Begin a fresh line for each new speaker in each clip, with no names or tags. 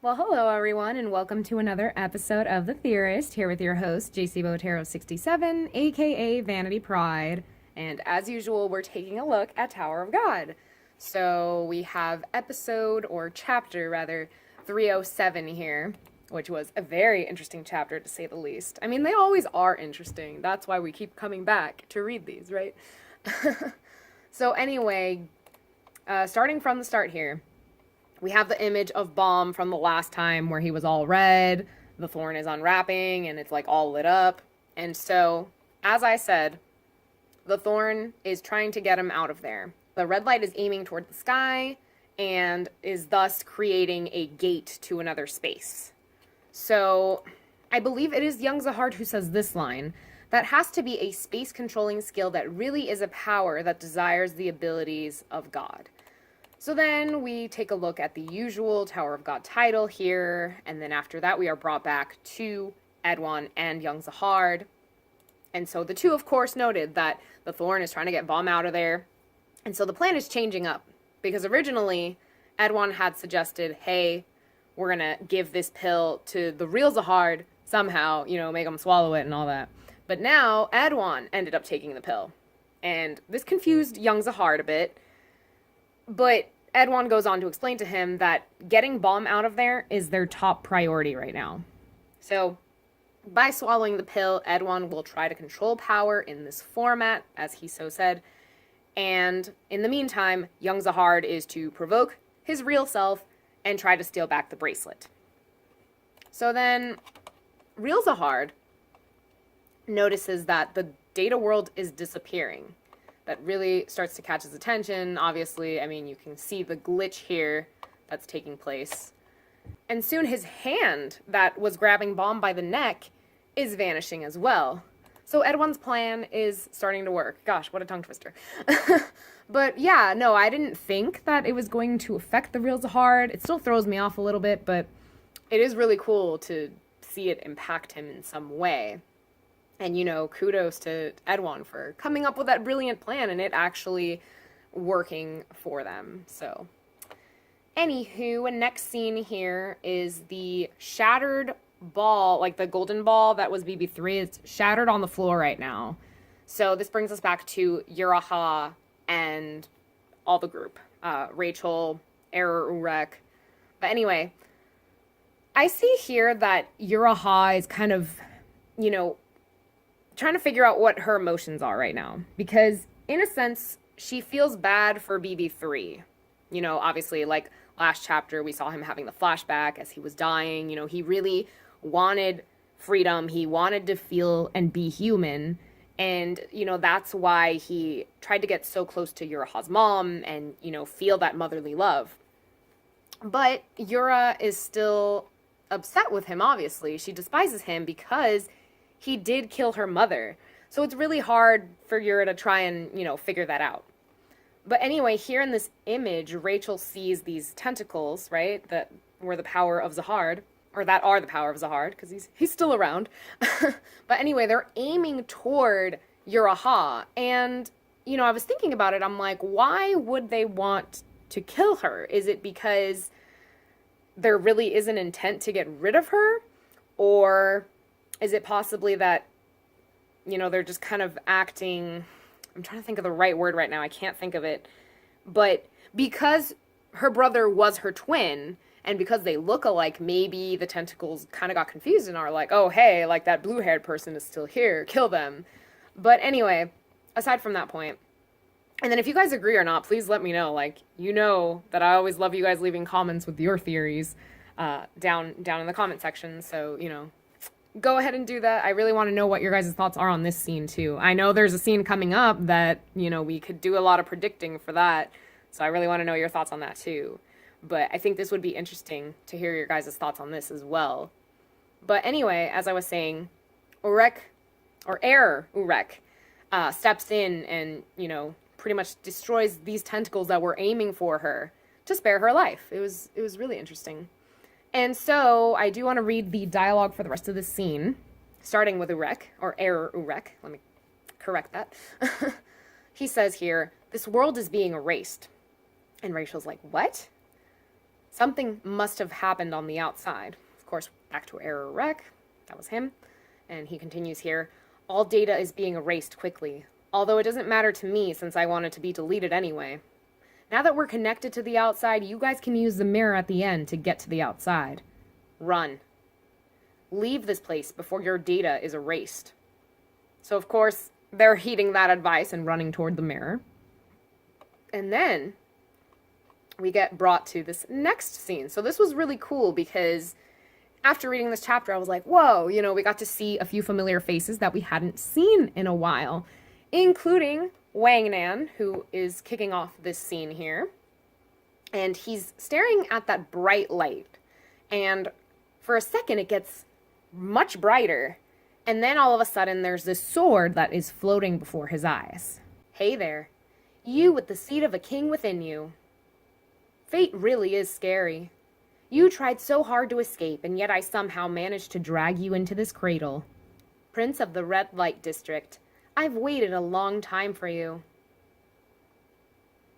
Well, hello everyone, and welcome to another episode of The Theorist, here with your host, CH307, aka Vanity Pride. And as usual, we're taking a look at Tower of God. So we have episode, or chapter rather, 307 here, which was a very interesting chapter to say the least. I mean, they always are interesting. That's why we keep coming back to read these, right? So anyway, starting from the start here, we have the image of Baam from the last time where he was all red. The thorn is unwrapping and it's like all lit up. And so, as I said, the thorn is trying to get him out of there. The red light is aiming toward the sky and is thus creating a gate to another space. So, I believe it is young Zahard who says this line: that has to be a space controlling skill that really is a power that desires the abilities of God. So then we take a look at the usual Tower of God title here, and then after that we are brought back to Edwan and young Zahard. And so the two, of course, noted that the thorn is trying to get Baam out of there. And so the plan is changing up, because originally Edwan had suggested, hey, we're going to give this pill to the real Zahard somehow, make him swallow it and all that. But now Edwan ended up taking the pill. And this confused young Zahard a bit. But Edwan goes on to explain to him that getting Baam out of there is their top priority right now. So, by swallowing the pill, Edwan will try to control power in this format, as he so said. And in the meantime, young Zahard is to provoke his real self and try to steal back the bracelet. So then, real Zahard notices that the data world is disappearing. That really starts to catch his attention. Obviously, you can see the glitch here that's taking place. And soon his hand that was grabbing Baam by the neck is vanishing as well. So Edwan's plan is starting to work. Gosh, what a tongue twister. But yeah, no, I didn't think that it was going to affect the real Zahard. It still throws me off a little bit, but it is really cool to see it impact him in some way. And, kudos to Edwan for coming up with that brilliant plan and it actually working for them. So, anywho, next scene here is the shattered ball, like the golden ball that was BB3. It's shattered on the floor right now. So this brings us back to Uraha and all the group. Rachel, Error, Urek. But anyway, I see here that Uraha is kind of, trying to figure out what her emotions are right now. Because, in a sense, she feels bad for BB3. Obviously, like last chapter, we saw him having the flashback as he was dying. He really wanted freedom. He wanted to feel and be human. And, that's why he tried to get so close to Uraha's mom and, feel that motherly love. But Yura is still upset with him, obviously. She despises him because he did kill her mother. So it's really hard for Yura to try and, figure that out. But anyway, here in this image, Rachel sees these tentacles, right? That were the power of Zahard, or that are the power of Zahard, because he's still around. But anyway, they're aiming toward Uraha. And, I was thinking about it. I'm like, why would they want to kill her? Is it because there really is an intent to get rid of her? Or is it possibly that, they're just kind of acting... I'm trying to think of the right word right now. I can't think of it. But because her brother was her twin, and because they look alike, maybe the tentacles kind of got confused and are like, oh, hey, like that blue-haired person is still here. Kill them. But anyway, aside from that point, and then if you guys agree or not, please let me know. That I always love you guys leaving comments with your theories down in the comment section. So, go ahead and do that. I really want to know what your guys' thoughts are on this scene, too. I know there's a scene coming up that, we could do a lot of predicting for that. So I really want to know your thoughts on that, too. But I think this would be interesting to hear your guys' thoughts on this as well. But anyway, as I was saying, Urek, or Error Urek, steps in and, pretty much destroys these tentacles that were aiming for her to spare her life. It was really interesting. And so I do want to read the dialogue for the rest of the scene, starting with Urek, or Error Urek. Let me correct that. He says here, "This world is being erased." And Rachel's like, what? Something must have happened on the outside. Of course, back to error rec. That was him. And he continues here. All data is being erased quickly. Although it doesn't matter to me since I want it to be deleted anyway. Now that we're connected to the outside, you guys can use the mirror at the end to get to the outside. Run. Leave this place before your data is erased. So of course, they're heeding that advice and running toward the mirror. And then we get brought to this next scene. So this was really cool because after reading this chapter, I was like, whoa, we got to see a few familiar faces that we hadn't seen in a while, including Wangnan, who is kicking off this scene here. And he's staring at that bright light. And for a second, it gets much brighter. And then all of a sudden, there's this sword that is floating before his eyes. Hey there, you with the seed of a king within you. Fate really is scary. You tried so hard to escape, and yet I somehow managed to drag you into this cradle. Prince of the Red Light District, I've waited a long time for you.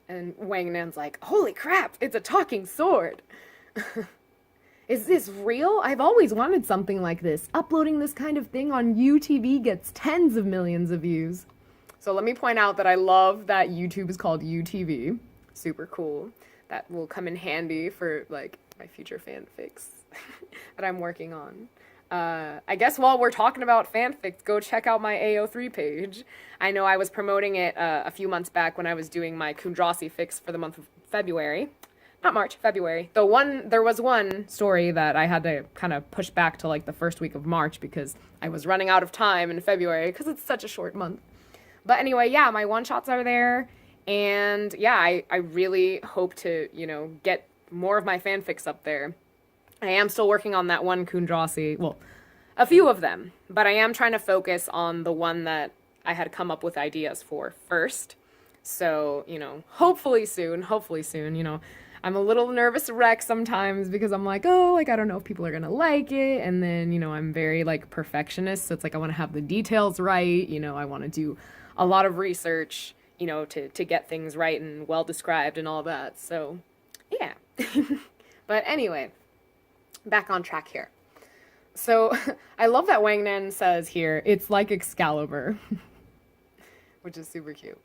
And Wangnan's like, holy crap, it's a talking sword. Is this real? I've always wanted something like this. Uploading this kind of thing on UTV gets tens of millions of views. So let me point out that I love that YouTube is called UTV. Super cool. That will come in handy for, like, my future fanfics that I'm working on. I guess while we're talking about fanfics, go check out my AO3 page. I know I was promoting it a few months back when I was doing my Kundrasi fix for the month of February. Not March, February. There was one story that I had to kind of push back to like the first week of March because I was running out of time in February because it's such a short month. But anyway, yeah, my one-shots are there. And yeah, I really hope to, get more of my fanfics up there. I am still working on that one Kundrasi, well, a few of them, but I am trying to focus on the one that I had come up with ideas for first. So, hopefully soon, I'm a little nervous wreck sometimes because I'm like, I don't know if people are going to like it. And then, I'm very like perfectionist. So it's like, I want to have the details right. I want to do a lot of research, to get things right and well described and all that. So yeah, but anyway, back on track here. So I love that Wangnan says here, it's like Excalibur, which is super cute.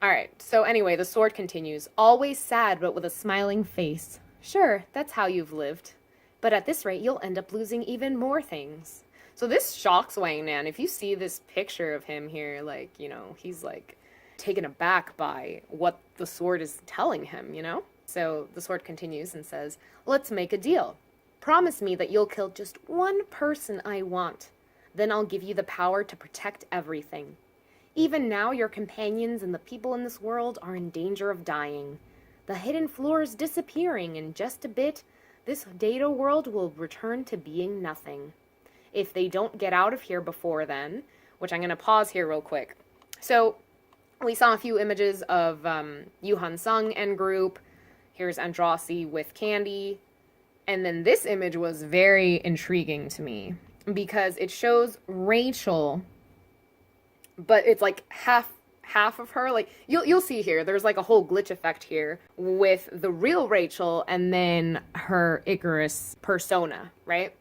All right, so anyway, the sword continues. Always sad, but with a smiling face. Sure, that's how you've lived. But at this rate, you'll end up losing even more things. So this shocks Wangnan. If you see this picture of him here, like, he's like taken aback by what the sword is telling him, So the sword continues and says, let's make a deal. Promise me that you'll kill just one person I want. Then I'll give you the power to protect everything. Even now, your companions and the people in this world are in danger of dying. The hidden floor is disappearing. In just a bit, this data world will return to being nothing. If they don't get out of here before then, which I'm going to pause here real quick. So we saw a few images of Yuhan Sung and group. Here's Andrasi with Candy. And then this image was very intriguing to me because it shows Rachel, but it's like half of her. Like you'll see here, there's like a whole glitch effect here with the real Rachel and then her Icarus persona, right?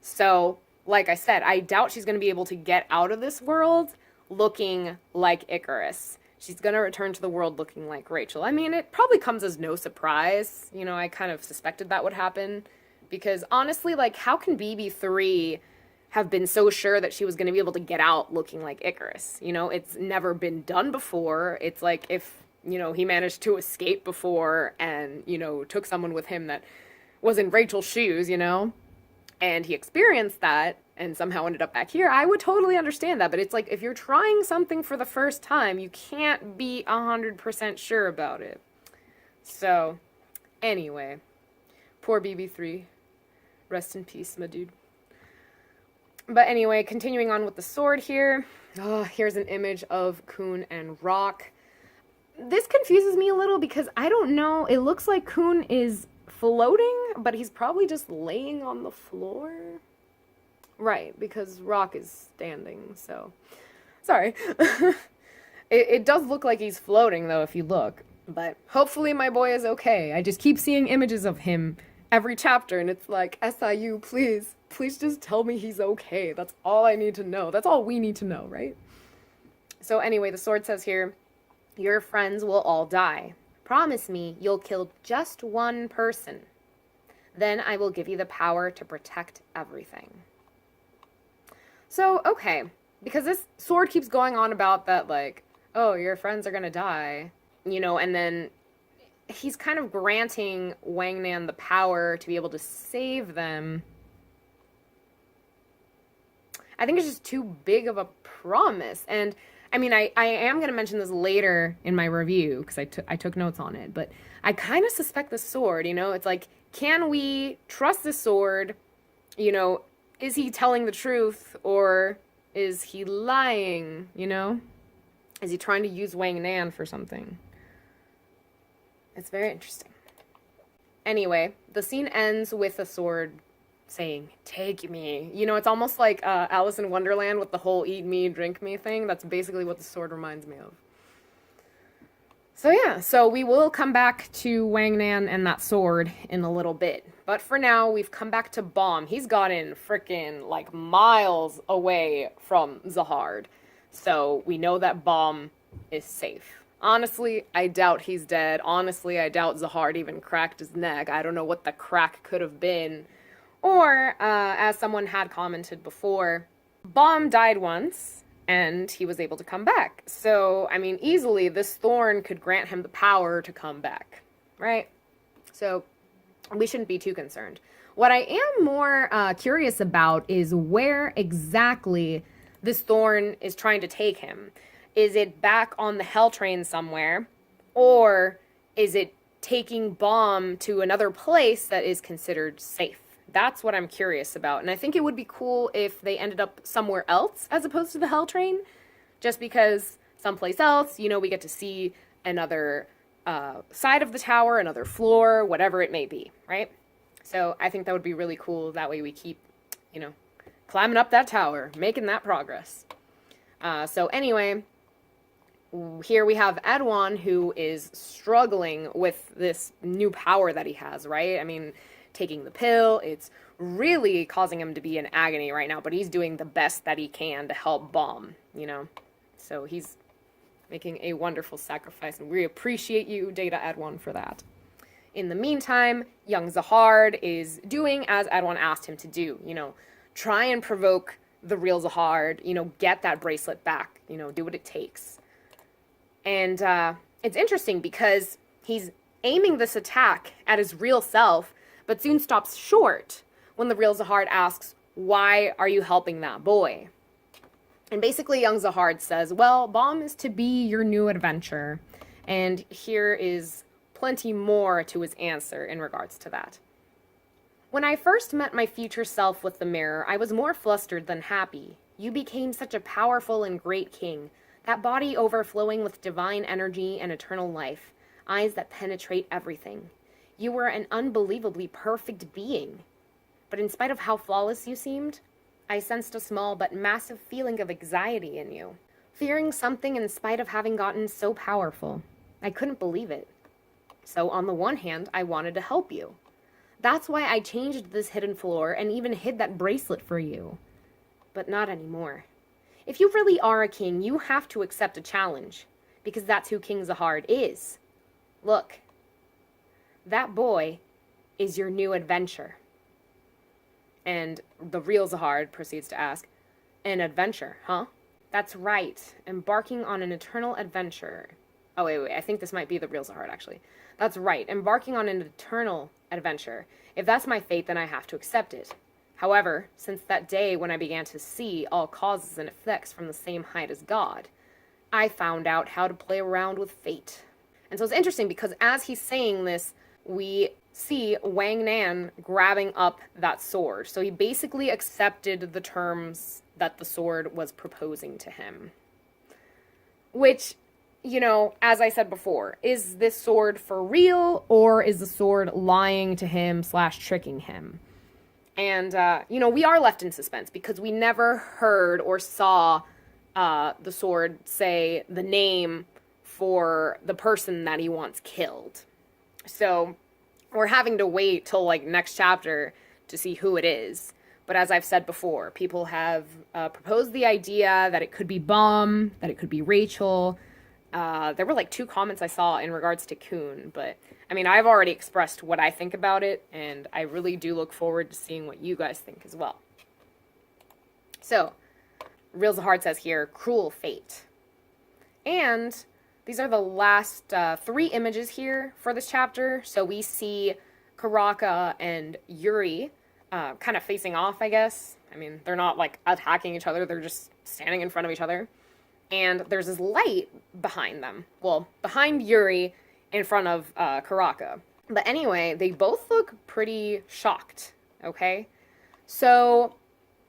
So, like I said, I doubt she's going to be able to get out of this world looking like Icarus. She's going to return to the world looking like Rachel. I mean, it probably comes as no surprise. I kind of suspected that would happen. Because honestly, like, how can BB3 have been so sure that she was going to be able to get out looking like Icarus? It's never been done before. It's like if, he managed to escape before and, took someone with him that was in Rachel's shoes, and he experienced that and somehow ended up back here, I would totally understand that. But it's like, if you're trying something for the first time, you can't be 100% sure about it. So, anyway, poor BB3. Rest in peace, my dude. But anyway, continuing on with the sword here. Here's an image of Kun and Rock. This confuses me a little because I don't know. It looks like Kun is floating, but he's probably just laying on the floor. Right, because Rock is standing, so... Sorry. It does look like he's floating, though, if you look. But hopefully my boy is okay. I just keep seeing images of him every chapter, and it's like, SIU, please just tell me he's okay. That's all I need to know. That's all we need to know, right? So anyway, the sword says here, your friends will all die. Promise me you'll kill just one person. Then I will give you the power to protect everything. So, okay, because this sword keeps going on about that, like, oh, your friends are gonna die, and then he's kind of granting Wangnan the power to be able to save them. I think it's just too big of a promise. And I mean, I am going to mention this later in my review because I took notes on it, but I kind of suspect the sword, it's like, can we trust the sword? Is he telling the truth or is he lying? Is he trying to use Wangnan for something? It's very interesting. Anyway, the scene ends with the sword saying, take me. It's almost like Alice in Wonderland with the whole eat me, drink me thing. That's basically what the sword reminds me of. So yeah, so we will come back to Wangnan and that sword in a little bit. But for now, we've come back to Baam. He's gotten frickin' like miles away from Zahard. So we know that Baam is safe. Honestly, I doubt he's dead. Honestly, I doubt Zahard even cracked his neck. I don't know what the crack could have been. Or, as someone had commented before, Baam died once, and he was able to come back. So, I mean, easily, this thorn could grant him the power to come back, right? So, we shouldn't be too concerned. What I am more curious about is where exactly this thorn is trying to take him. Is it back on the hell train somewhere? Or is it taking Baam to another place that is considered safe? That's what I'm curious about. And I think it would be cool if they ended up somewhere else as opposed to the hell train. Just because someplace else, we get to see another side of the tower, another floor, whatever it may be, right? So I think that would be really cool. That way we keep, climbing up that tower, making that progress. So anyway, here we have Edwan, who is struggling with this new power that he has, right? I mean, taking the pill, it's really causing him to be in agony right now, but he's doing the best that he can to help Baam, So he's making a wonderful sacrifice, and we appreciate you, Data Edwan, for that. In the meantime, young Zahard is doing as Edwan asked him to do, try and provoke the real Zahard, get that bracelet back, do what it takes. And it's interesting because he's aiming this attack at his real self, but soon stops short when the real Zahard asks, why are you helping that boy? And basically young Zahard says, well, Baam is to be your new adventure. And here is plenty more to his answer in regards to that. When I first met my future self with the mirror, I was more flustered than happy. You became such a powerful and great king, that body overflowing with divine energy and eternal life, eyes that penetrate everything. You were an unbelievably perfect being. But in spite of how flawless you seemed, I sensed a small but massive feeling of anxiety in you, fearing something in spite of having gotten so powerful. I couldn't believe it. So on the one hand, I wanted to help you. That's why I changed this hidden floor and even hid that bracelet for you. But not anymore. If you really are a king, you have to accept a challenge, because that's who King Zahard is. Look, that boy is your new adventure. And the real Zahard proceeds to ask, an adventure, huh? That's right, embarking on an eternal adventure. Oh, wait, I think this might be the real Zahard, actually. That's right, embarking on an eternal adventure. If that's my fate, then I have to accept it. However, since that day when I began to see all causes and effects from the same height as God, I found out how to play around with fate. And so it's interesting because as he's saying this, we see Wangnan grabbing up that sword. So he basically accepted the terms that the sword was proposing to him. Which, as I said before, is this sword for real, or is the sword lying to him / tricking him? And, we are left in suspense because we never heard or saw the sword say the name for the person that he wants killed. So we're having to wait till like next chapter to see who it is. But as I've said before, people have proposed the idea that it could be Baam, that it could be Rachel. There were like 2 comments I saw in regards to Kuhn, but I mean, I've already expressed what I think about it, and I really do look forward to seeing what you guys think as well. So, Real Zahard says here, cruel fate. And these are the last 3 images here for this chapter. So we see Karaka and Yuri kind of facing off, I guess. I mean, they're not like attacking each other, they're just standing in front of each other. And there's this light behind them. Well, behind Yuri, in front of Karaka. But anyway, they both look pretty shocked, okay? So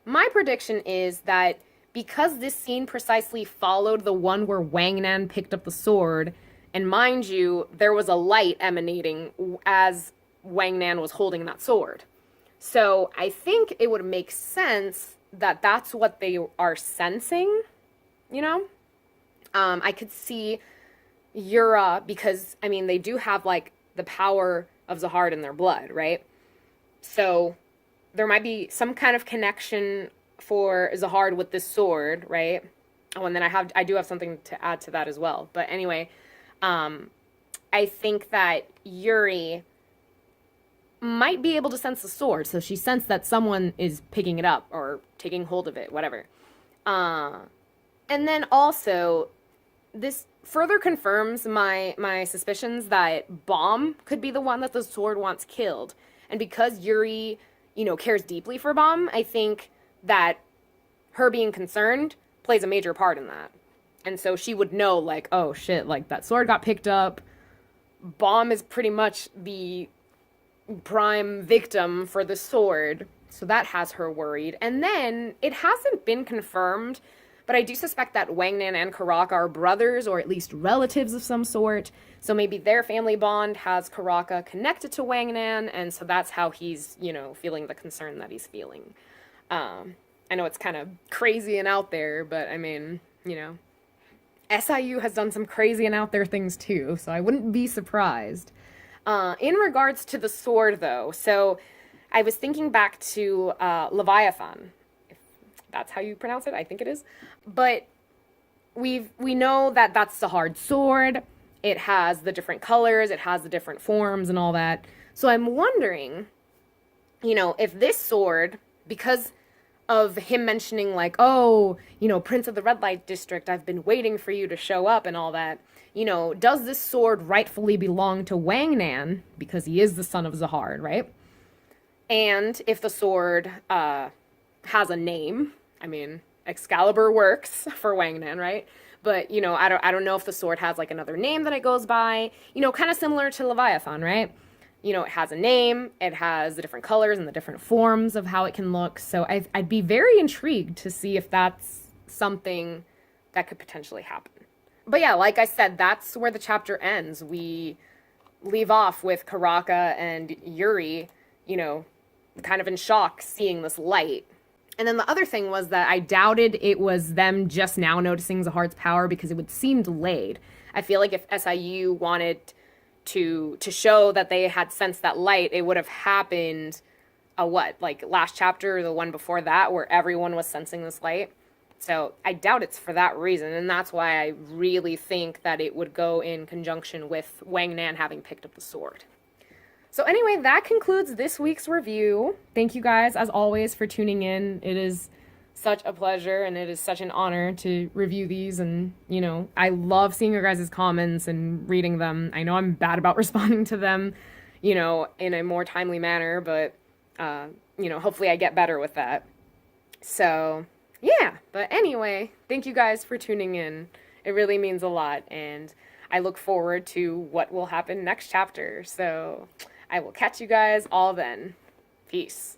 my prediction is that because this scene precisely followed the one where Wangnan picked up the sword, and mind you, there was a light emanating as Wangnan was holding that sword. So I think it would make sense that that's what they are sensing, you know? I could see Yura, because, I mean, they do have, like, the power of Zahard in their blood, right? So there might be some kind of connection for Zahard with this sword, right? Oh, and then I do have something to add to that as well. But anyway, I think that Yuri might be able to sense the sword, so she sensed that someone is picking it up or taking hold of it, whatever. And then also, this further confirms my suspicions that Baam could be the one that the sword wants killed. And because Yuri, you know, cares deeply for Baam, I think that her being concerned plays a major part in that. And so she would know, like, oh shit, like, that sword got picked up. Baam is pretty much the prime victim for the sword. So that has her worried. And then, it hasn't been confirmed, but I do suspect that Wangnan and Karaka are brothers, or at least relatives of some sort. So maybe their family bond has Karaka connected to Wangnan, and so that's how he's, you know, feeling the concern that he's feeling. I know it's kind of crazy and out there, but I mean, you know, SIU has done some crazy and out there things too, so I wouldn't be surprised. In regards to the sword, though, so I was thinking back to Leviathan, if that's how you pronounce it, I think it is. But we know that that's the hard sword. It has the different colors, it has the different forms and all that. So I'm wondering, you know, if this sword, because of him mentioning, like, oh, you know, Prince of the Red Light District, I've been waiting for you to show up and all that, you know, does this sword rightfully belong to Wangnan, because he is the son of Zahard, right? And if the sword has a name, I mean, Excalibur works for Wangnan, right? But, you know, I don't know if the sword has, like, another name that it goes by, you know, kind of similar to Leviathan, right? You know, it has a name, it has the different colors and the different forms of how it can look. So I'd be very intrigued to see if that's something that could potentially happen. But yeah, like I said, that's where the chapter ends. We leave off with Karaka and Yuri, you know, kind of in shock seeing this light. And then the other thing was that I doubted it was them just now noticing Zahard's power because it would seem delayed. I feel like if SIU wanted to show that they had sensed that light, it would have happened like last chapter or the one before that, where everyone was sensing this light. So I doubt it's for that reason, and that's why I really think that it would go in conjunction with Wangnan having picked up the sword. So anyway, that concludes this week's review. Thank you guys, as always, for tuning in. It is such a pleasure, and it is such an honor to review these, and, you know, I love seeing your guys' comments and reading them. I know I'm bad about responding to them, you know, in a more timely manner, but, you know, hopefully I get better with that. So, yeah, but anyway, thank you guys for tuning in. It really means a lot, and I look forward to what will happen next chapter. So, I will catch you guys all then. Peace.